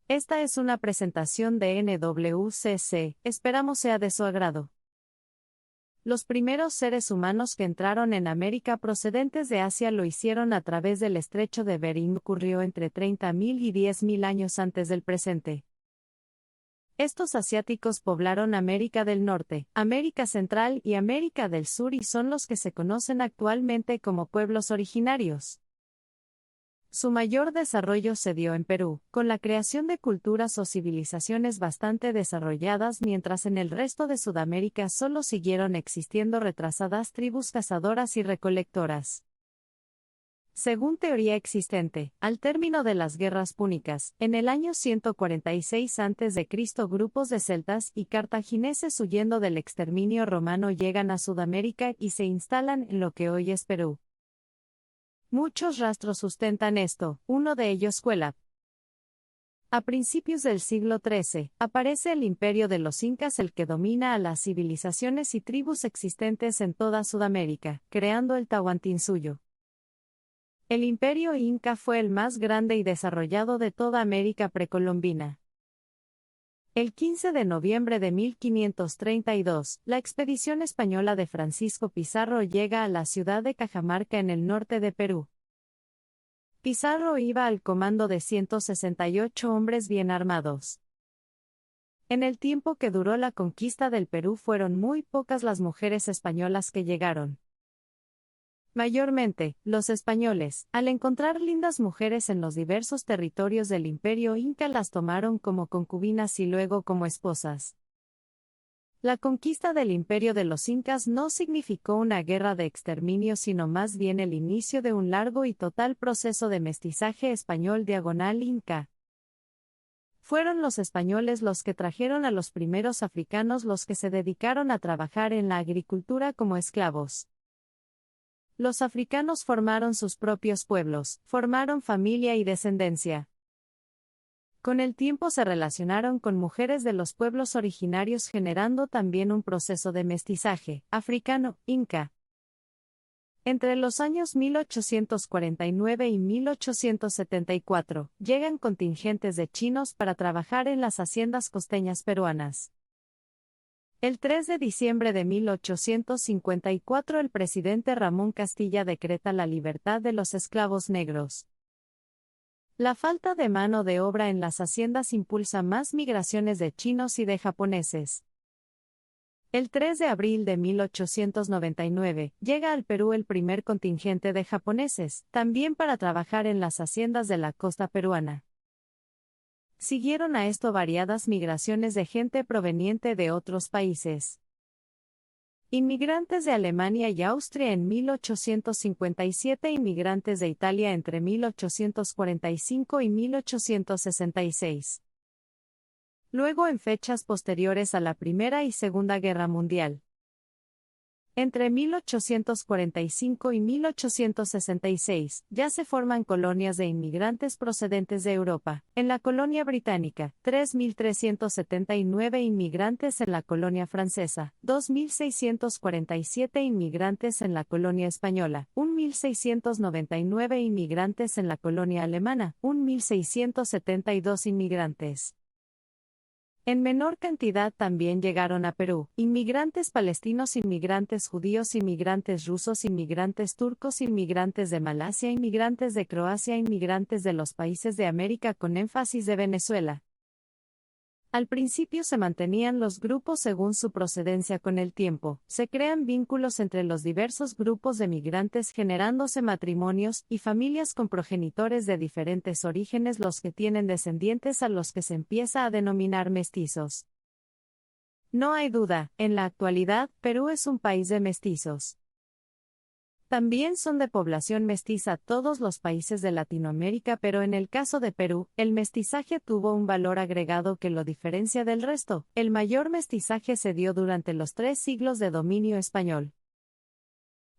Esta es una presentación de NWCC, esperamos sea de su agrado. Los primeros seres humanos que entraron en América procedentes de Asia lo hicieron a través del estrecho de Bering. Ocurrió entre 30.000 y 10.000 años antes del presente. Estos asiáticos poblaron América del Norte, América Central y América del Sur y son los que se conocen actualmente como pueblos originarios. Su mayor desarrollo se dio en Perú, con la creación de culturas o civilizaciones bastante desarrolladas, mientras en el resto de Sudamérica solo siguieron existiendo retrasadas tribus cazadoras y recolectoras. Según teoría existente, al término de las guerras púnicas, en el año 146 a.C., grupos de celtas y cartagineses huyendo del exterminio romano llegan a Sudamérica y se instalan en lo que hoy es Perú. Muchos rastros sustentan esto, uno de ellos cuela. A principios del siglo XIII, aparece el imperio de los incas, el que domina a las civilizaciones y tribus existentes en toda Sudamérica, creando el Tahuantinsuyo. El imperio inca fue el más grande y desarrollado de toda América precolombina. El 15 de noviembre de 1532, la expedición española de Francisco Pizarro llega a la ciudad de Cajamarca en el norte de Perú. Pizarro iba al comando de 168 hombres bien armados. En el tiempo que duró la conquista del Perú fueron muy pocas las mujeres españolas que llegaron. Mayormente, los españoles, al encontrar lindas mujeres en los diversos territorios del imperio inca, las tomaron como concubinas y luego como esposas. La conquista del imperio de los incas no significó una guerra de exterminio, sino más bien el inicio de un largo y total proceso de mestizaje español diagonal inca. Fueron los españoles los que trajeron a los primeros africanos, los que se dedicaron a trabajar en la agricultura como esclavos. Los africanos formaron sus propios pueblos, formaron familia y descendencia. Con el tiempo se relacionaron con mujeres de los pueblos originarios, generando también un proceso de mestizaje africano-inca. Entre los años 1849 y 1874, llegan contingentes de chinos para trabajar en las haciendas costeñas peruanas. El 3 de diciembre de 1854 el presidente Ramón Castilla decreta la libertad de los esclavos negros. La falta de mano de obra en las haciendas impulsa más migraciones de chinos y de japoneses. El 3 de abril de 1899 llega al Perú el primer contingente de japoneses, también para trabajar en las haciendas de la costa peruana. Siguieron a esto variadas migraciones de gente proveniente de otros países. Inmigrantes de Alemania y Austria en 1857, inmigrantes de Italia entre 1845 y 1866. Luego en fechas posteriores a la Primera y Segunda Guerra Mundial. Entre 1845 y 1866, ya se forman colonias de inmigrantes procedentes de Europa. En la colonia británica, 3.379 inmigrantes; en la colonia francesa, 2.647 inmigrantes; en la colonia española, 1.699 inmigrantes; en la colonia alemana, 1.672 inmigrantes. En menor cantidad también llegaron a Perú, inmigrantes palestinos, inmigrantes judíos, inmigrantes rusos, inmigrantes turcos, inmigrantes de Malasia, inmigrantes de Croacia, inmigrantes de los países de América con énfasis de Venezuela. Al principio se mantenían los grupos según su procedencia. Con el tiempo, se crean vínculos entre los diversos grupos de migrantes, generándose matrimonios y familias con progenitores de diferentes orígenes, los que tienen descendientes a los que se empieza a denominar mestizos. No hay duda, en la actualidad, Perú es un país de mestizos. También son de población mestiza todos los países de Latinoamérica, pero en el caso de Perú, el mestizaje tuvo un valor agregado que lo diferencia del resto. El mayor mestizaje se dio durante los 3 siglos de dominio español.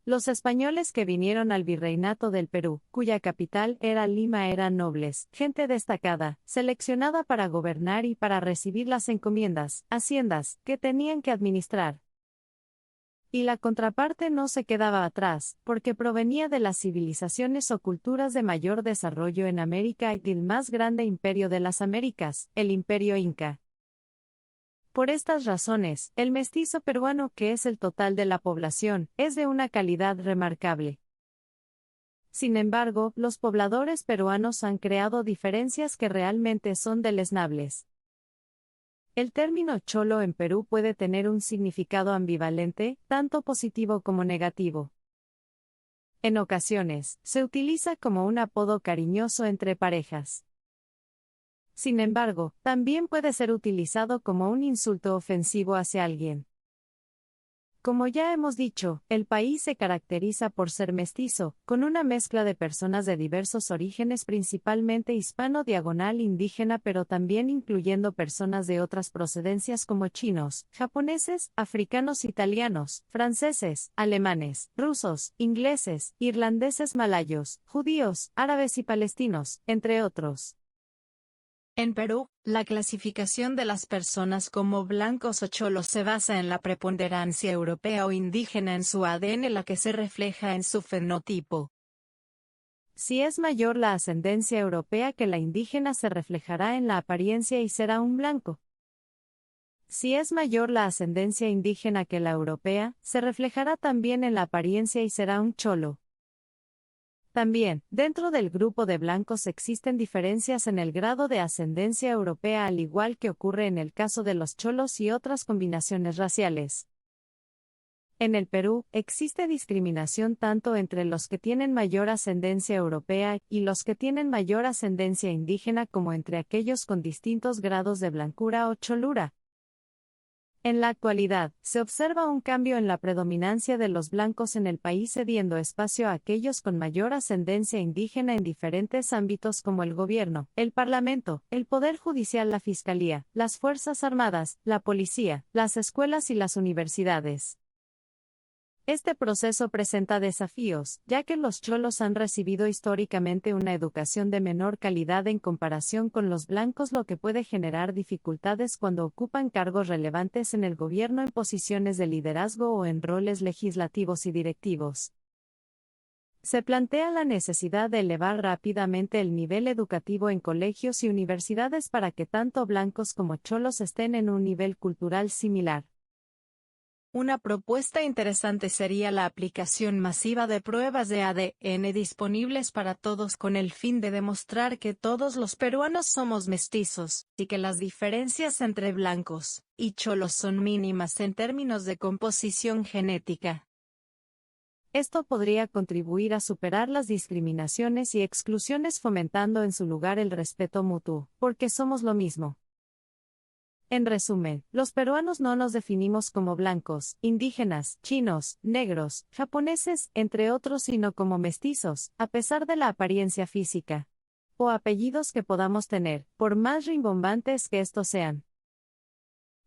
Los españoles que vinieron al virreinato del Perú, cuya capital era Lima, eran nobles, gente destacada, seleccionada para gobernar y para recibir las encomiendas, haciendas, que tenían que administrar. Y la contraparte no se quedaba atrás, porque provenía de las civilizaciones o culturas de mayor desarrollo en América y del más grande imperio de las Américas, el Imperio Inca. Por estas razones, el mestizo peruano, que es el total de la población, es de una calidad remarcable. Sin embargo, los pobladores peruanos han creado diferencias que realmente son deleznables. El término cholo en Perú puede tener un significado ambivalente, tanto positivo como negativo. En ocasiones, se utiliza como un apodo cariñoso entre parejas. Sin embargo, también puede ser utilizado como un insulto ofensivo hacia alguien. Como ya hemos dicho, el país se caracteriza por ser mestizo, con una mezcla de personas de diversos orígenes, principalmente hispano-indígena, pero también incluyendo personas de otras procedencias como chinos, japoneses, africanos, italianos, franceses, alemanes, rusos, ingleses, irlandeses, malayos, judíos, árabes y palestinos, entre otros. En Perú, la clasificación de las personas como blancos o cholos se basa en la preponderancia europea o indígena en su ADN, la que se refleja en su fenotipo. Si es mayor la ascendencia europea que la indígena, se reflejará en la apariencia y será un blanco. Si es mayor la ascendencia indígena que la europea, se reflejará también en la apariencia y será un cholo. También, dentro del grupo de blancos existen diferencias en el grado de ascendencia europea, al igual que ocurre en el caso de los cholos y otras combinaciones raciales. En el Perú, existe discriminación tanto entre los que tienen mayor ascendencia europea y los que tienen mayor ascendencia indígena, como entre aquellos con distintos grados de blancura o cholura. En la actualidad, se observa un cambio en la predominancia de los blancos en el país, cediendo espacio a aquellos con mayor ascendencia indígena en diferentes ámbitos como el gobierno, el parlamento, el poder judicial, la fiscalía, las fuerzas armadas, la policía, las escuelas y las universidades. Este proceso presenta desafíos, ya que los cholos han recibido históricamente una educación de menor calidad en comparación con los blancos, lo que puede generar dificultades cuando ocupan cargos relevantes en el gobierno, en posiciones de liderazgo o en roles legislativos y directivos. Se plantea la necesidad de elevar rápidamente el nivel educativo en colegios y universidades para que tanto blancos como cholos estén en un nivel cultural similar. Una propuesta interesante sería la aplicación masiva de pruebas de ADN disponibles para todos, con el fin de demostrar que todos los peruanos somos mestizos, y que las diferencias entre blancos y cholos son mínimas en términos de composición genética. Esto podría contribuir a superar las discriminaciones y exclusiones, fomentando en su lugar el respeto mutuo, porque somos lo mismo. En resumen, los peruanos no nos definimos como blancos, indígenas, chinos, negros, japoneses, entre otros, sino como mestizos, a pesar de la apariencia física o apellidos que podamos tener, por más rimbombantes que estos sean.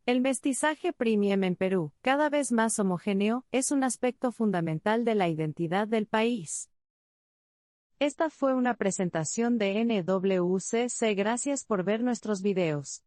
El mestizaje premium en Perú, cada vez más homogéneo, es un aspecto fundamental de la identidad del país. Esta fue una presentación de NWCC. Gracias por ver nuestros videos.